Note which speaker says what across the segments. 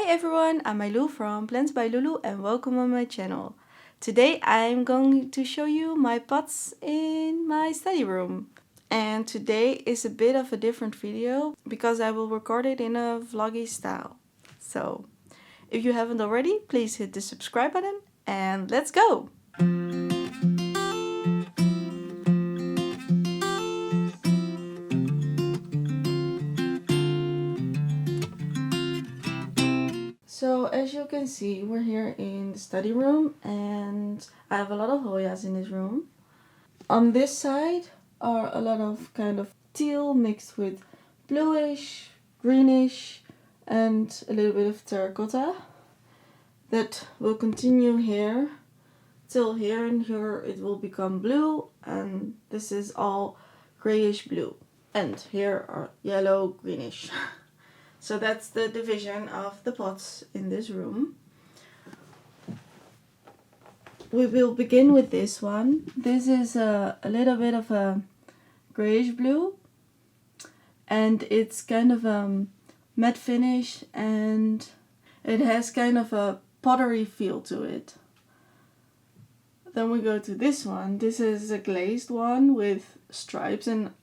Speaker 1: everyone, I'm Lulu from Plants by Lulu and welcome on my channel. Today I'm going to show you my pots in my study room. And today is a bit of a different video because I will record it in a vloggy style. So if you haven't already, please hit the subscribe button and let's go! So as you can see, we're here in the study room and I have a lot of Hoyas in this room. On this side are a lot of kind of teal mixed with bluish, greenish and a little bit of terracotta. That will continue here till here, and here it will become blue, and this is all grayish blue. And here are yellow, greenish. So that's the division of the pots in this room. We will begin with this one. This is a little bit of a grayish blue, and it's kind of a matte finish, and it has kind of a pottery feel to it. Then we go to this one. This is a glazed one with stripes, and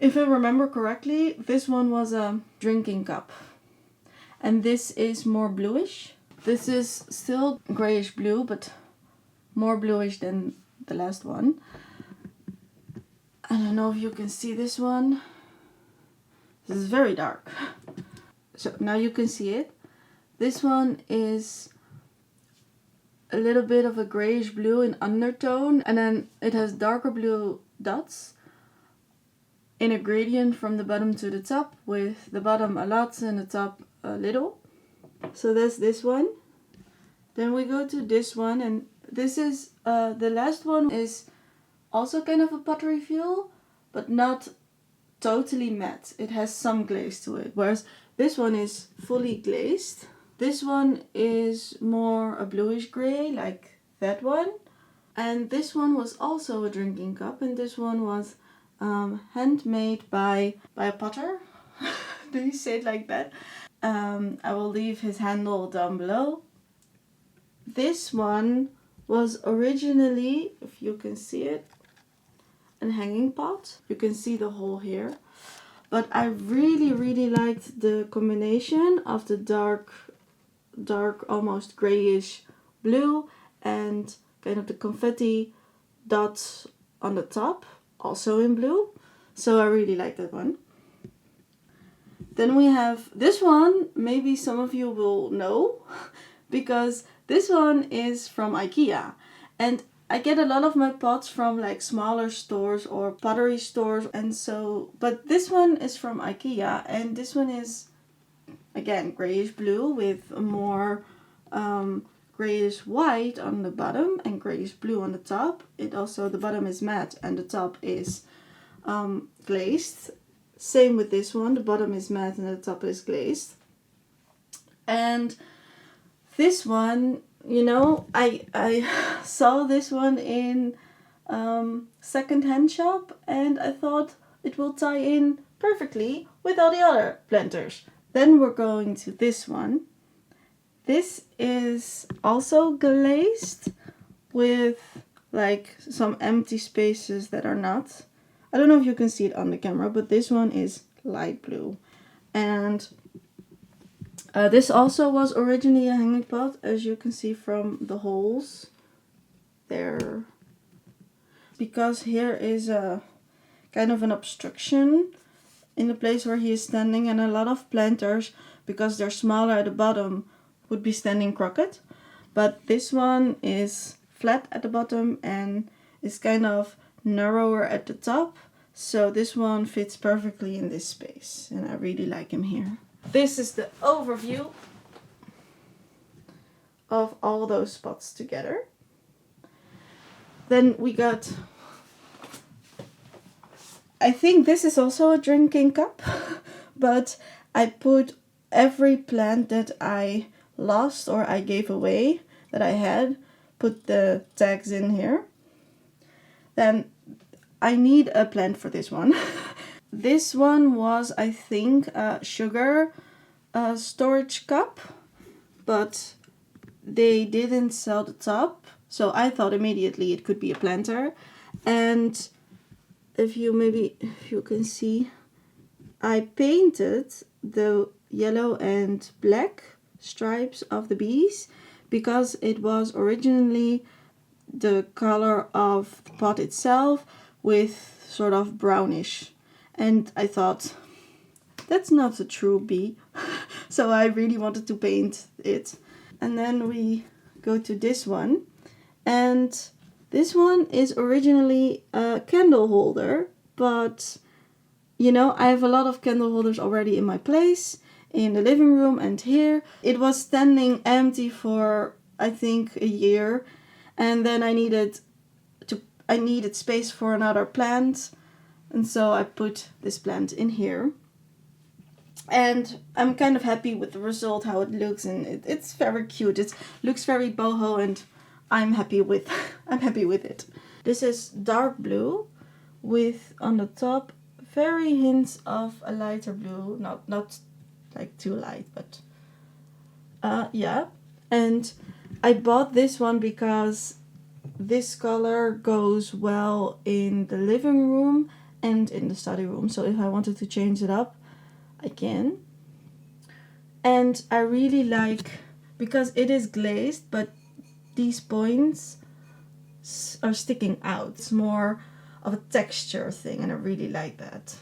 Speaker 1: if I remember correctly, this one was a drinking cup. And this is more bluish. This is still grayish blue, but more bluish than the last one. I don't know if you can see this one. This is very dark. So now you can see it. This one is a little bit of a grayish blue in undertone, and then it has darker blue dots in a gradient from the bottom to the top, with the bottom a lot and the top a little. So that's this one. Then we go to this one, and this is the last one is also kind of a pottery feel, but not totally matte. It has some glaze to it, whereas this one is fully glazed. This one is more a bluish gray, like that one. And this one was also a drinking cup, and this one was handmade by a potter. Do you say it like that? I will leave his handle down below. This one was originally, if you can see it, a hanging pot. You can see the hole here. But I really liked the combination of the dark almost grayish blue and kind of the confetti dots on the top, also in blue. So I really like that one. Then we have this one. Maybe some of you will know because this one is from IKEA, and I get a lot of my pots from like smaller stores or pottery stores, and so, but this one is from IKEA, and this one is again grayish blue with a more grayish white on the bottom and grayish blue on the top. It also, the bottom is matte and the top is glazed. Same with this one, the bottom is matte and the top is glazed. And this one, you know, I saw this one in second-hand shop, and I thought it will tie in perfectly with all the other planters. Then we're going to this one. This is also glazed with like some empty spaces that are not. I don't know if you can see it on the camera, but this one is light blue. And this also was originally a hanging pot, as you can see from the holes there. Because here is a kind of an obstruction in the place where he is standing, and a lot of planters, because they're smaller at the bottom, would be standing crooked. But this one is flat at the bottom and is kind of narrower at the top. So this one fits perfectly in this space, and I really like him here. This is the overview of all those spots together. Then we got, I think this is also a drinking cup, but I put every plant that I lost or I gave away that I had, put the tags in here. Then I need a plant for this one. This one was, I think, a sugar storage cup, but they didn't sell the top, so I thought immediately it could be a planter. And if you can see, I painted the yellow and black stripes of the bees because it was originally the color of the pot itself with sort of brownish, and I thought that's not a true bee. So I really wanted to paint it. And then we go to this one, and this one is originally a candle holder, but you know, I have a lot of candle holders already in my place, in the living room and here. It was standing empty for I think a year, and then I needed space for another plant, and so I put this plant in here. And I'm kind of happy with the result, how it looks, and it's very cute. It looks very boho, and I'm happy with it. This is dark blue with on the top very hints of a lighter blue, not like too light, but yeah. And I bought this one because this color goes well in the living room and in the study room. So if I wanted to change it up, I can. And I really like, because it is glazed, but these points are sticking out. It's more of a texture thing, and I really like that.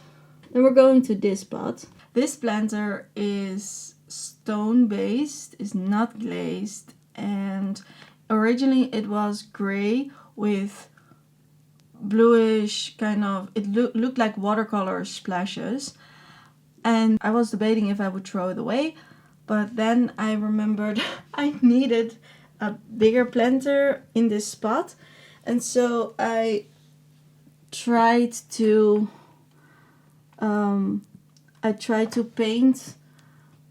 Speaker 1: Then we're going to this pot. This planter is stone based, is not glazed, and originally it was gray with bluish kind of, it looked like watercolor splashes. And I was debating if I would throw it away, but then I remembered I needed a bigger planter in this spot, and so I tried to paint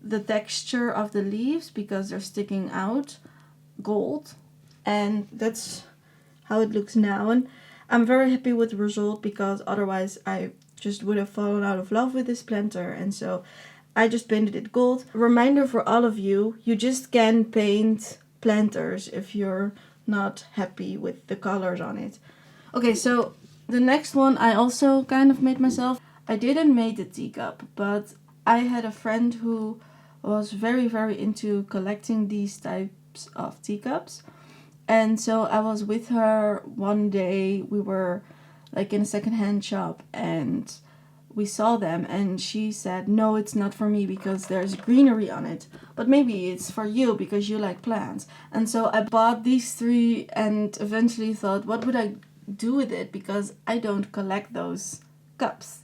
Speaker 1: the texture of the leaves because they're sticking out gold, and that's how it looks now. And I'm very happy with the result because otherwise I just would have fallen out of love with this planter, and so I just painted it gold. A reminder for all of you, you just can paint planters if you're not happy with the colors on it. Okay, so the next one I also kind of made myself. I didn't make the teacup, but I had a friend who was very, very into collecting these types of teacups. And so I was with her one day. We were like in a secondhand shop and we saw them, and she said, no, it's not for me because there's greenery on it, but maybe it's for you because you like plants. And so I bought these three and eventually thought, what would I do with it, because I don't collect those cups.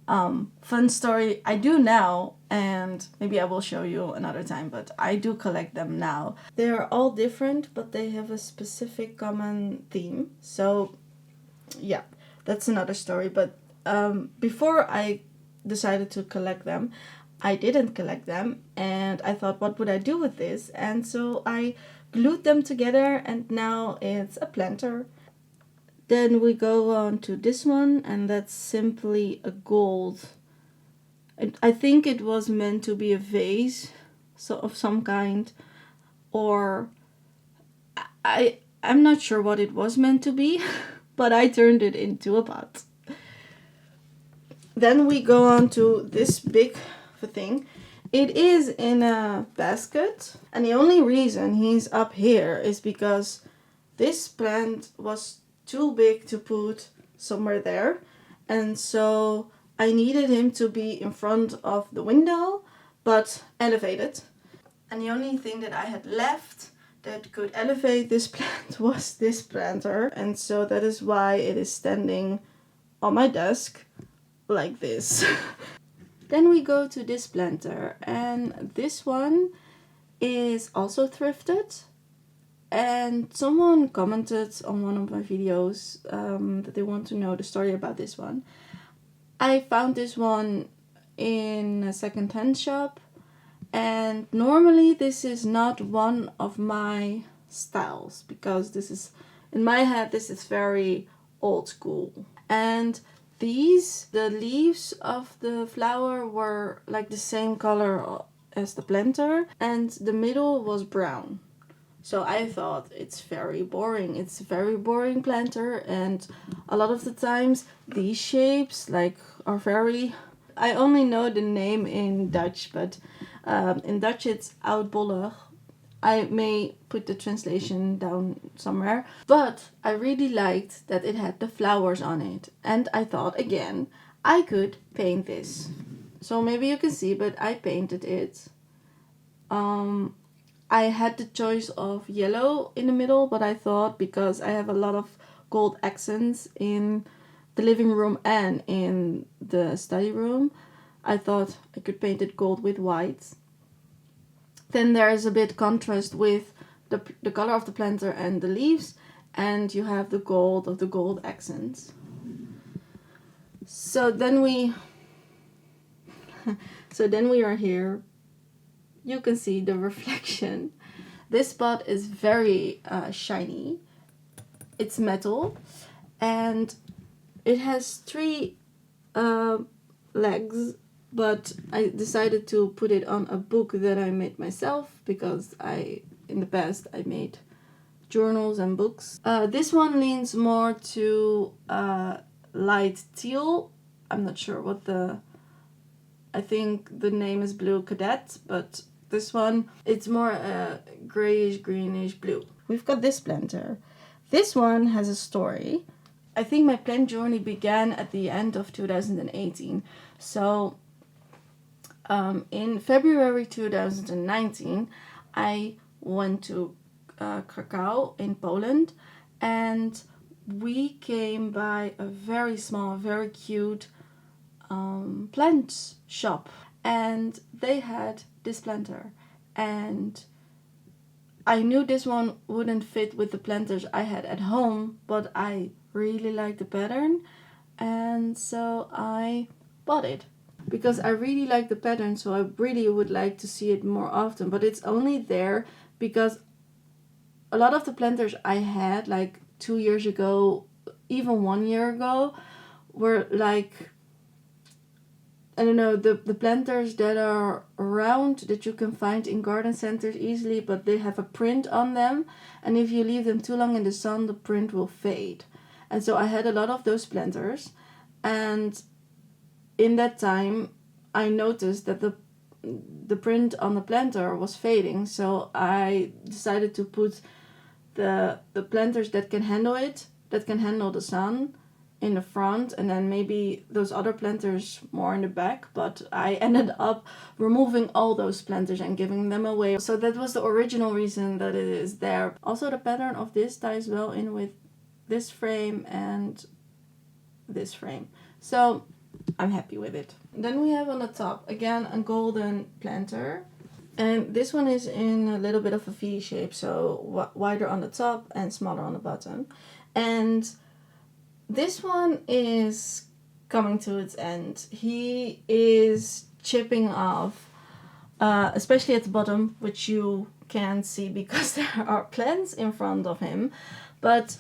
Speaker 1: Fun story, I do now, and maybe I will show you another time, but I do collect them now. They are all different, but they have a specific common theme. So yeah, that's another story. But before I decided to collect them, I didn't collect them, and I thought, what would I do with this? And so I glued them together, and now it's a planter. Then we go on to this one, and that's simply a gold. I think it was meant to be a vase, so of some kind, or I'm not sure what it was meant to be, but I turned it into a pot. Then we go on to this big thing. It is in a basket, and the only reason he's up here is because this plant was too big to put somewhere there, and so I needed him to be in front of the window but elevated. And the only thing that I had left that could elevate this plant was this planter, and so that is why it is standing on my desk like this. Then we go to this planter, and this one is also thrifted. And someone commented on one of my videos that they want to know the story about this one. I found this one in a second-hand shop, and normally this is not one of my styles because this is, in my head, this is very old school. And the leaves of the flower were like the same color as the planter, and the middle was brown. So I thought it's very boring. It's a very boring planter, and a lot of the times these shapes like are very. I only know the name in Dutch, but in Dutch it's oudbollig. I may put the translation down somewhere, but I really liked that it had the flowers on it, and I thought again I could paint this. So maybe you can see, but I painted it. I had the choice of yellow in the middle, but I thought because I have a lot of gold accents in the living room and in the study room, I thought I could paint it gold with white. Then there is a bit contrast with the color of the planter and the leaves, and you have the gold of the gold accents. So then we are here. You can see the reflection. This spot is very shiny. It's metal, and it has 3 legs, but I decided to put it on a book that I made myself because in the past I made journals and books. This one leans more to light teal. I'm not sure what I think the name is Blue Cadet, but this one, it's more grayish, greenish blue. We've got this planter. This one has a story. I think my plant journey began at the end of 2018. So in February 2019, I went to Krakow in Poland, and we came by a very small, very cute plant shop, and they had this planter, and I knew this one wouldn't fit with the planters I had at home, but I really liked the pattern, and so I bought it because I really like the pattern, so I really would like to see it more often. But it's only there because a lot of the planters I had like 2 years ago, even 1 year ago, were like, I don't know, the planters that are round that you can find in garden centers easily, but they have a print on them, and if you leave them too long in the sun, the print will fade. And so I had a lot of those planters, and in that time I noticed that the print on the planter was fading, so I decided to put the planters that can handle it, that can handle the sun, in the front, and then maybe those other planters more in the back, but I ended up removing all those planters and giving them away. So that was the original reason that it is there. Also, the pattern of this ties well in with this frame and this frame, so I'm happy with it. Then we have on the top again a golden planter, and this one is in a little bit of a V shape, so wider on the top and smaller on the bottom. And this one is coming to its end. He is chipping off, especially at the bottom, which you can't see because there are plants in front of him. But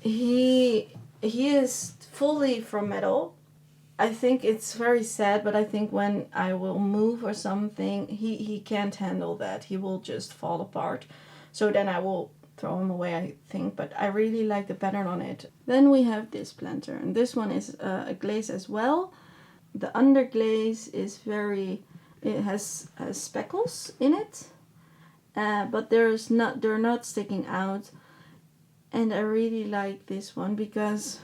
Speaker 1: he is fully from metal. I think it's very sad, but I think when I will move or something, he can't handle that. He will just fall apart. So then I will throw him away, I think, but I really like the pattern on it. Then we have this planter, and this one is a glaze as well. The underglaze is it has speckles in it, but they're not sticking out, and I really like this one because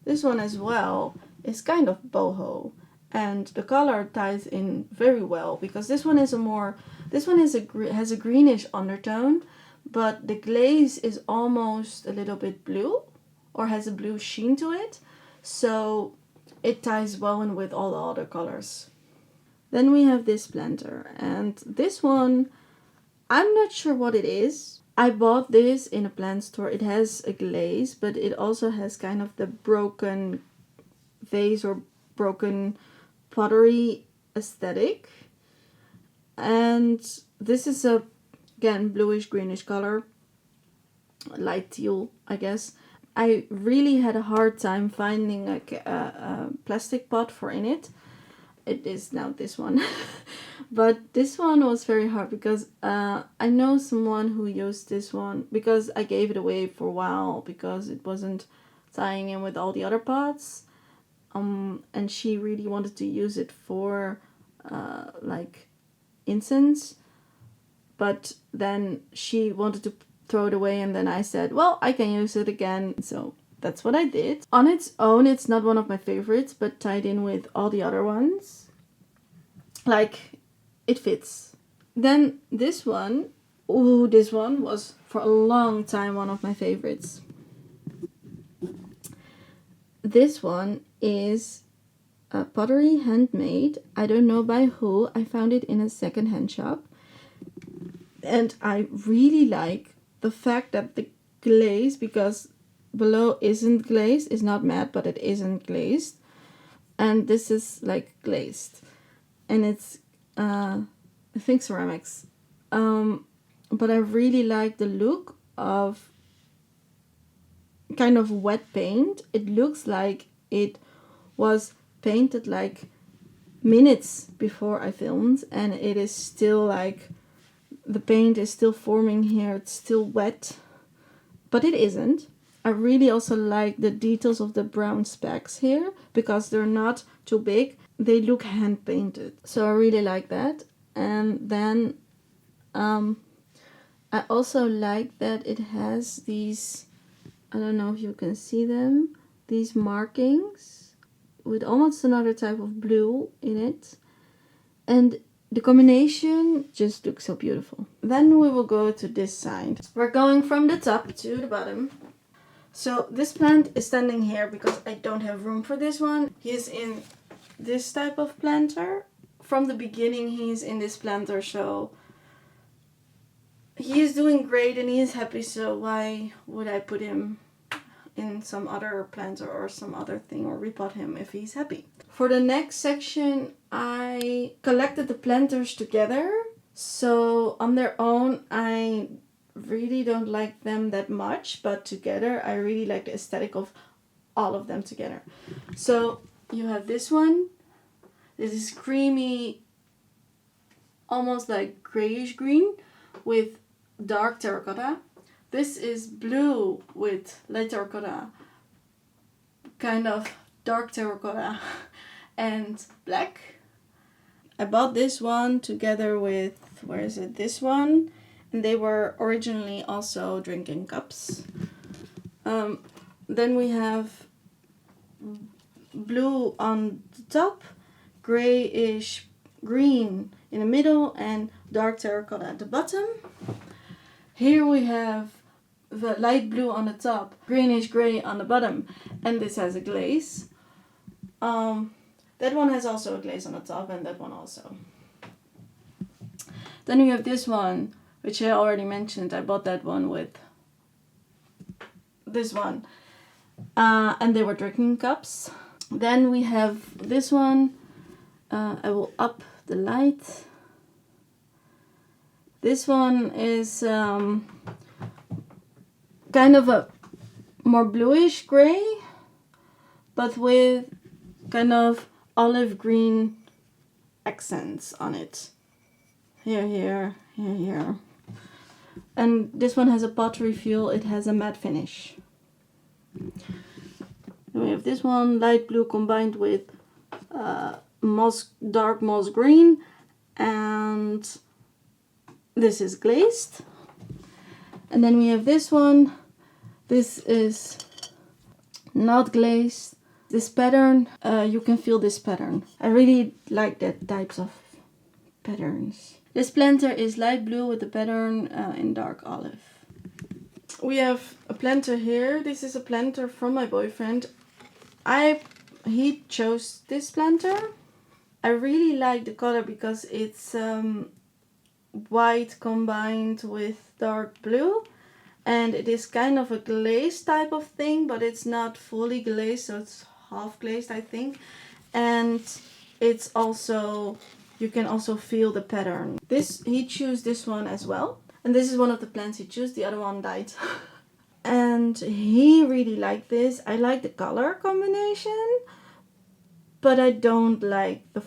Speaker 1: this one as well is kind of boho, and the color ties in very well because this one has a greenish undertone, but the glaze is almost a little bit blue or has a blue sheen to it, so it ties well in with all the other colors. Then we have this planter, and this one, I'm not sure what it is. I bought this in a plant store. It has a glaze, but it also has kind of the broken vase or broken pottery aesthetic. And this is again, bluish greenish color, light teal, I guess. I really had a hard time finding a plastic pot for in it. It is now this one. But this one was very hard because I know someone who used this one because I gave it away for a while because it wasn't tying in with all the other pots. And she really wanted to use it for like incense. But then she wanted to throw it away, and then I said, well, I can use it again. So that's what I did. On its own, it's not one of my favorites, but tied in with all the other ones, like, it fits. Then this one, ooh, this one was for a long time one of my favorites. This one is a pottery handmade. I don't know by who. I found it in a secondhand shop. And I really like the fact that the glaze, because below isn't glazed, is not matte, but it isn't glazed. And this is like glazed. And it's, I think ceramics. But I really like the look of kind of wet paint. It looks like it was painted like minutes before I filmed, and it is still like, the paint is still forming here, it's still wet, but it isn't. I really also like the details of the brown specks here, because they're not too big, they look hand painted, so I really like that. And then I also like that it has these, I don't know if you can see them, these markings with almost another type of blue in it, and the combination just looks so beautiful. Then we will go to this side. We're going from the top to the bottom. So this plant is standing here because I don't have room for this one. He's in this type of planter. From the beginning he's in this planter, so he is doing great and he is happy, so why would I put him in some other planter or some other thing, or repot him if he's happy. For the next section, I collected the planters together. So on their own, I really don't like them that much, but together I really like the aesthetic of all of them together. So you have this one. This is creamy, almost like grayish green with dark terracotta. This is blue with light terracotta, kind of dark terracotta, and black. I bought this one together with, where is it, this one, and they were originally also drinking cups. Then we have blue on the top, grayish green in the middle, and dark terracotta at the bottom. Here we have the light blue on the top, greenish gray on the bottom, and this has a glaze. That one has also a glaze on the top, and that one also. Then we have this one, which I already mentioned. I bought that one with this one, and they were drinking cups. Then we have this one. I will up the light. This one is kind of a more bluish gray, but with kind of olive green accents on it. Here, here, here, here. And this one has a pottery feel. It has a matte finish. Then we have this one, light blue combined with dark moss green, and this is glazed. And then we have this one. This is not glazed. This pattern, you can feel this pattern. I really like that types of patterns. This planter is light blue with the pattern in dark olive. We have a planter here. This is a planter from my boyfriend. He chose this planter. I really like the color because it's white combined with dark blue, and it is kind of a glazed type of thing, but it's not fully glazed, so it's half glazed, I think. And it's also, you can also feel the pattern. He chose this one as well, and this is one of the plants he chose. The other one died. And he really liked this. I like the color combination, but I don't like the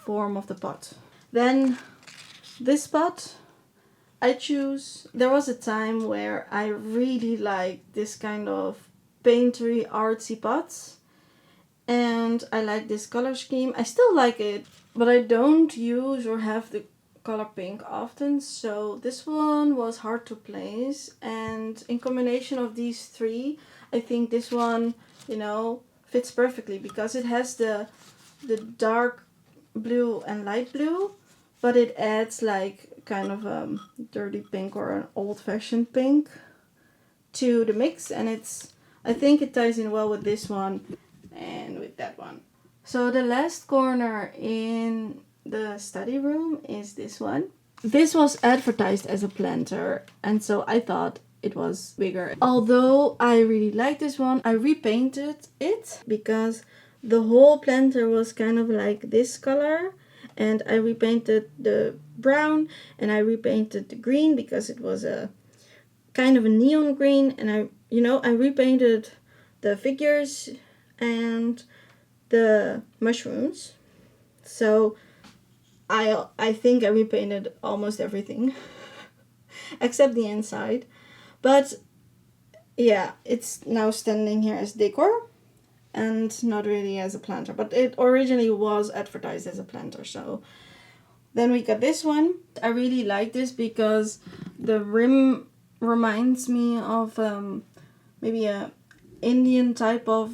Speaker 1: form of the pot. Then this pot I choose. There was a time where I really liked this kind of paintery artsy pots, and I like this color scheme. I still like it, but I don't use or have the color pink often, so this one was hard to place, and in combination of these three, I think this one, you know, fits perfectly because it has the dark blue and light blue, but it adds like kind of a dirty pink or an old-fashioned pink to the mix, and I think it ties in well with this one and with that one. So the last corner in the study room is this one. This was advertised as a planter, and so I thought it was bigger. Although I really like this one, I repainted it because the whole planter was kind of like this color, and I repainted the brown and I repainted the green because it was a kind of a neon green, and I repainted the figures and the mushrooms. So I think I repainted almost everything except the inside. But yeah, it's now standing here as decor and not really as a planter, but it originally was advertised as a planter. So then we got this one. I really like this because the rim reminds me of maybe a Indian type of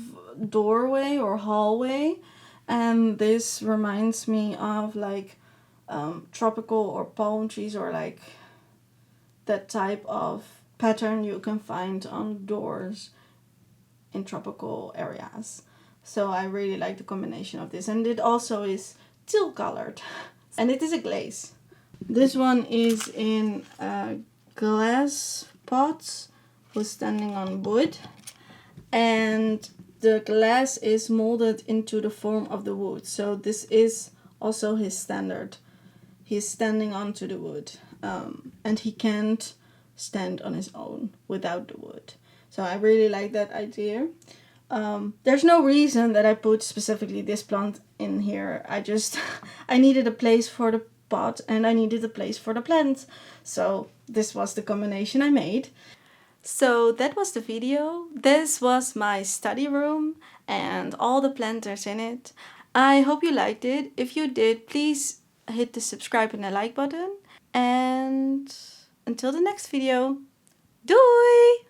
Speaker 1: doorway or hallway, and this reminds me of like tropical or palm trees, or like that type of pattern you can find on doors in tropical areas. So I really like the combination of this, and it also is teal colored and it is a glaze. This one is in a glass pot, was standing on wood, and the glass is molded into the form of the wood. So this is also his standard. He's standing onto the wood, and he can't stand on his own without the wood. So I really like that idea. There's no reason that I put specifically this plant in here. I needed a place for the pot and I needed a place for the plant. So this was the combination I made. So that was the video. This was my study room and all the planters in it. I hope you liked it. If you did, please hit the subscribe and the like button. And until the next video, doei!